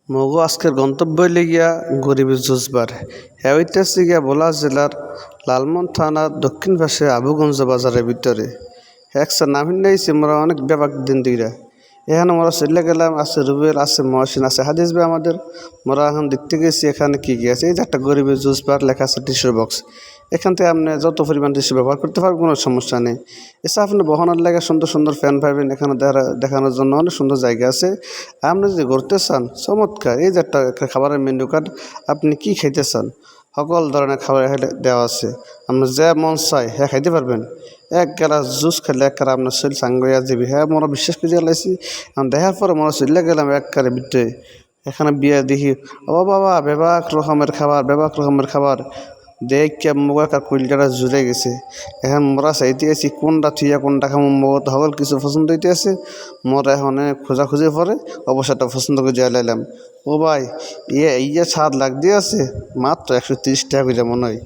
মগো আজকের গন্তব্য হইলে গিয়া গরিবের জুসবার হ্যাঁ হইতেছে গিয়া ভোলা জেলার লালমোহন থানার দক্ষিণ পাশে আবুগঞ্জ বাজারের ভিতরে একসার নাম হিন্দাইছি মোরা অনেক ব্যাপক দিন দুইরা এখানে মোরা চলে গেলাম। আছে রুবেল, আছে মহসিন, আছে হাদিস ভাই আমাদের। মোরা এখন দেখতে গেছি এখানে কি কি আছে। এই যে একটা গরিবের জুস বার লেখা আছে টিস্যু বক্স। এখান থেকে আপনি যত পরিমাণ টিস্যু ব্যবহার করতে পারবেন, কোনো সমস্যা নেই। এছাড়া আপনি বহনের লাগে সুন্দর সুন্দর ফ্যান পাবেন। এখানে দেখানোর জন্য অনেক সুন্দর জায়গা আছে। আপনি যদি ঘুরতে চান, চমৎকার। এই যে একটা খাবারের মেনু কার্ড, আপনি কি খাইতে চান সকল ধরনের খাবার এখানে দেওয়া আছে। আপনি যে মন চাই হ্যাঁ খাইতে পারবেন। এক গ্লাস জুস খেলে এক আপনার শরীর সাঙ্গইয়া যাবি। হ্যাঁ মোরা বিশ্বাস করে লাইছি। আমি দেখার পরে মোরা চলে গেলাম একবারে ভিতরে। এখানে বিয়ে দেখি, ও বাবা বেবাক রকমের খাবার দেখে মুখ আর কুইলটা জুড়ে গেছে। এখন মোরা চাইতে আছি কোনটা থুইয়া কোনটা খাবো। মগ তো সকল কিছু পছন্দ হইতে আছে। মোরা এখন খোঁজাখুঁজি পরে অবশ্যটা পছন্দ করে যাই লাইলাম। ও ভাই ইয়ে স্বাদ লাগ দিয়ে আছে মাত্র 130 টাকা করে মনে হয়।